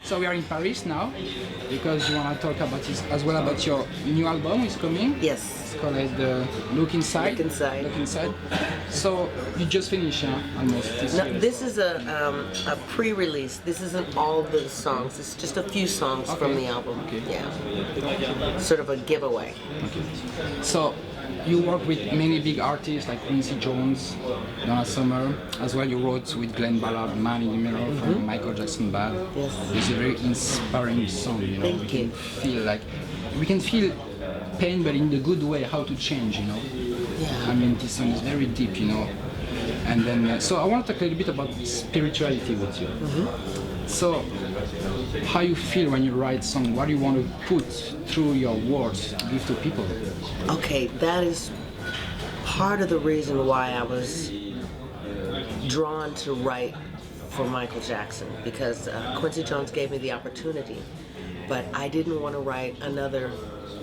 So we are in Paris now because you want to talk about this as well about your new album is coming. Yes. It's called Look Inside. Look Inside. Look Inside. So you just finished almost this year. This is a pre-release. This isn't all the songs. It's just a few songs from the album. Okay. Yeah. Sort of a giveaway. Okay. So you work with many big artists like Quincy Jones, Donna Summer, as well you wrote with Glenn Ballard, Man in the Mirror from Michael Jackson Bad. Yes. It's a very inspiring song, you know. Thank you. We can feel pain, but in the good way, how to change, you know. Yeah. I mean, this song is very deep, you know. And then, so I want to talk a little bit about spirituality with you. So, how you feel when you write song? What do you want to put through your words to give to people? Okay, that is part of the reason why I was drawn to write for Michael Jackson, because Quincy Jones gave me the opportunity, but I didn't want to write another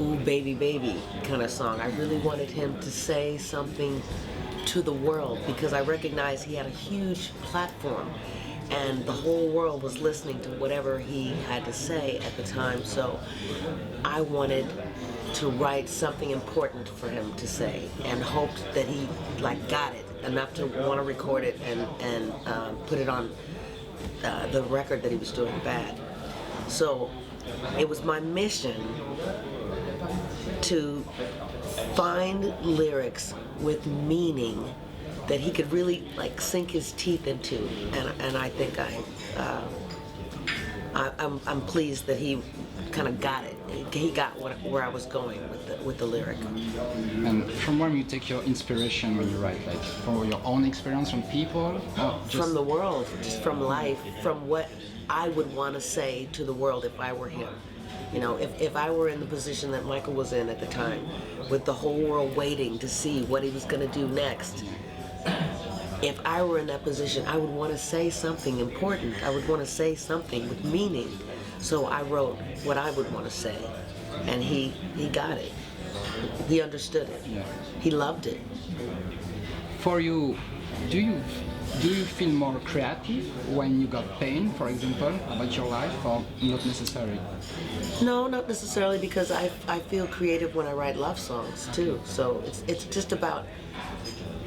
"Ooh Baby Baby" kind of song. I really wanted him to say something to the world, because I recognized he had a huge platform and the whole world was listening to whatever he had to say at the time. So I wanted to write something important for him to say, and hoped that he got it enough to want to record it and put it on the record that he was doing bad. So it was my mission to find lyrics with meaning that he could really sink his teeth into, and I think I'm pleased that he kind of got it. He got where I was going with the lyric. And from where you take your inspiration when you write, like from your own experience, from people, from the world, just from life, from what I would want to say to the world if I were him. You know, if I were in the position that Michael was in at the time, with the whole world waiting to see what he was going to do next, if I were in that position, I would want to say something important. I would want to say something with meaning. So I wrote what I would want to say, and he got it. He understood it. Yeah. He loved it. For you, do you feel more creative when you got pain, for example, about your life, or not necessarily? No, not necessarily, because I feel creative when I write love songs too. So it's just about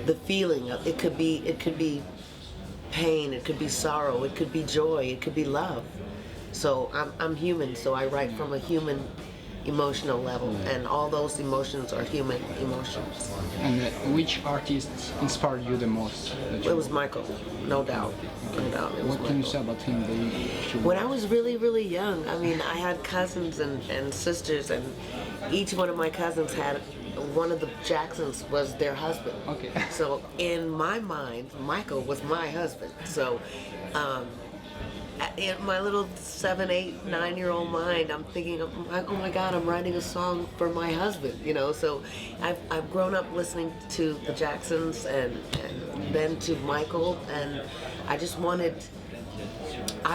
the feeling. It could be pain, it could be sorrow, it could be joy, it could be love. So I'm human, so I write from a human emotional level, and all those emotions are human emotions. And which artist inspired you the most? It was Michael, no doubt. No doubt. What can you say about him? When I was really, really young, I mean, I had cousins and sisters, and each one of my cousins had one of the Jacksons was their husband. Okay. So in my mind, Michael was my husband. So in my little 7, 8, 9-year-old mind, I'm thinking, oh my God, I'm writing a song for my husband, you know. So I've grown up listening to the Jacksons and then to Michael, and I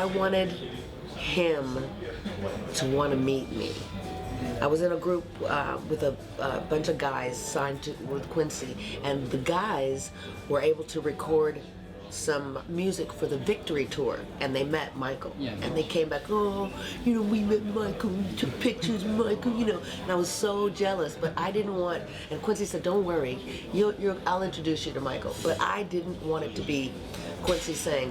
wanted him to want to meet me. I was in a group with a bunch of guys signed with Quincy, and the guys were able to record some music for the Victory Tour, and they met Michael. Yeah. And they came back, oh, you know, we met Michael, we took pictures of Michael, you know, and I was so jealous, but I didn't want, and Quincy said, don't worry, I'll introduce you to Michael, but I didn't want it to be Quincy saying,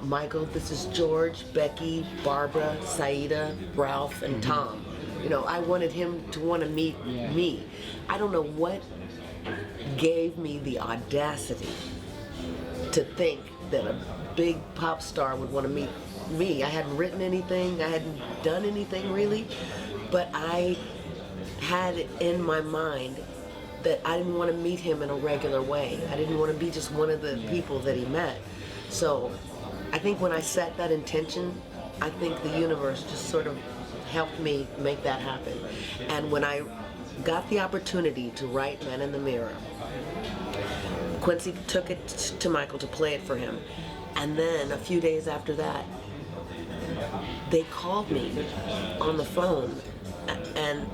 Michael, this is George, Becky, Barbara, Siedah, Ralph, and Tom. You know, I wanted him to want to meet me. I don't know what gave me the audacity to think that a big pop star would want to meet me. I hadn't written anything, I hadn't done anything really, but I had it in my mind that I didn't want to meet him in a regular way. I didn't want to be just one of the people that he met. So I think when I set that intention, I think the universe just sort of helped me make that happen. And when I got the opportunity to write Man in the Mirror, Quincy took it to Michael to play it for him. And then a few days after that, they called me on the phone, and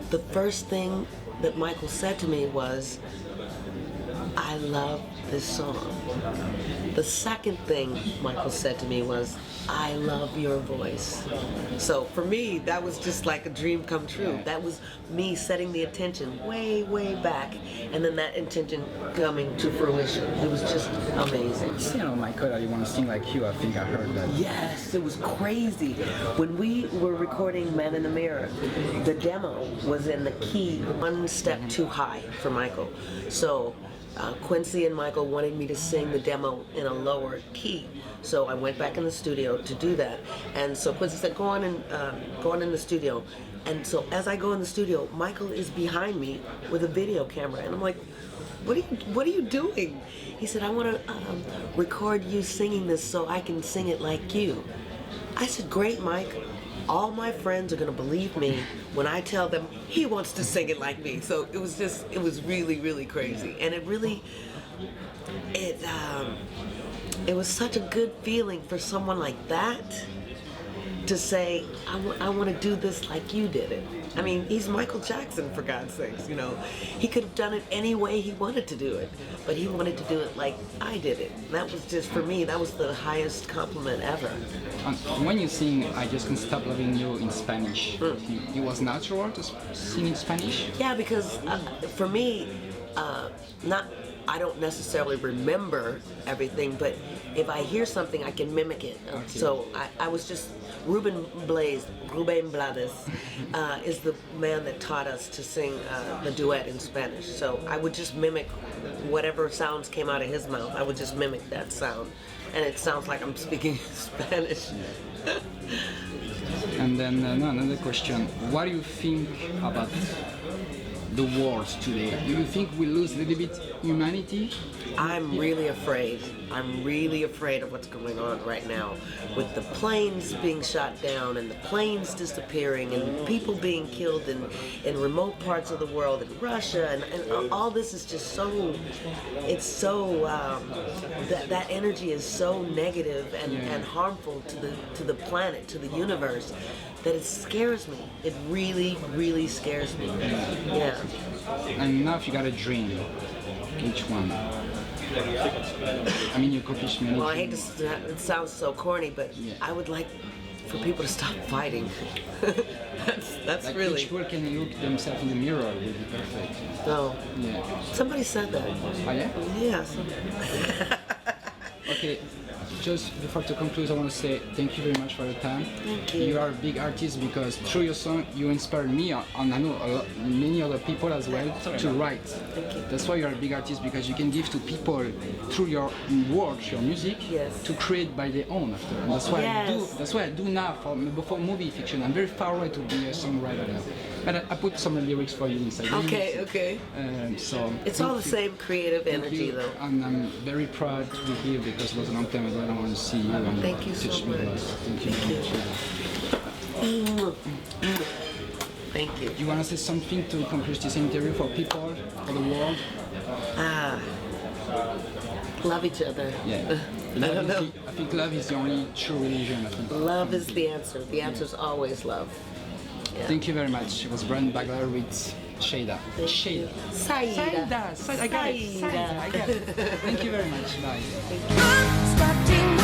the first thing that Michael said to me was, I love this song. The second thing Michael said to me was, I love your voice. So for me, that was just like a dream come true. That was me setting the intention way, way back, and then that intention coming to fruition. It was just amazing. You know, Michael, I want to sing like you. I think I heard that. Yes, it was crazy. When we were recording Man in the Mirror, the demo was in the key one step too high for Michael. So Quincy and Michael wanted me to sing the demo in a lower key. So I went back in the studio to do that. And so Quincy said, go on in the studio. And so as I go in the studio, Michael is behind me with a video camera. And I'm like, what are you doing? He said, I want to record you singing this so I can sing it like you. I said, great, Mike. All my friends are going to believe me when I tell them he wants to sing it like me. So it was really, really crazy. And it was such a good feeling for someone like that to say, I want to do this like you did it. I mean, he's Michael Jackson, for God's sakes, you know. He could have done it any way he wanted to do it, but he wanted to do it like I did it. And that was just, for me, that was the highest compliment ever. When you sing I Just Can't Stop Loving You in Spanish, it was natural to sing in Spanish? Yeah, because for me, I don't necessarily remember everything, but if I hear something, I can mimic it. Okay. So I was just, Ruben Blades is the man that taught us to sing the duet in Spanish. So I would just mimic whatever sounds came out of his mouth. I would just mimic that sound. And it sounds like I'm speaking Spanish. And then another question. What do you think about the world today? Do you think we lose a little bit humanity? I'm really afraid. I'm really afraid of what's going on right now with the planes being shot down and the planes disappearing and people being killed in remote parts of the world, in Russia, and all this is just so, it's so, that energy is so negative and harmful to the planet, to the universe, that it scares me. It really, really scares me. Yeah. And now if you got a dream, which one? I mean, you accomplished many Well, I hate things. to, it sounds so corny, but I would like for people to stop fighting. that's Like really. each people can look themselves in the mirror, it would be perfect. No. Yeah. Somebody said that. Oh yeah? Yeah. Okay, just before to conclude, I want to say thank you very much for your time. Thank you. You are a big artist because through your song you inspired me and I know many other people as well to write. Thank you. That's why you are a big artist, because you can give to people through your work, your music, to create by their own after. And that's why I do. That's what I do now for movie fiction. I'm very far away to be a songwriter now, but I put some lyrics for you inside. Okay, okay. So It's all the same creative Thank energy, you. though. And I'm very proud to be here because it was a long time ago and I want to see you and Thank you teach so me much. a lot. Thank you. Thank you. Do you want to say something to conclude this interview for people, for the world? Love each other. Yeah. I don't know. I think love is the only true religion, I think. Love is the answer. The answer is always love. Yeah. Thank you very much. It was Bryan BIGLER with Siedah. Siedah. Siedah. I got it. Siedah. I got it. Thank you very much. Bye. Starting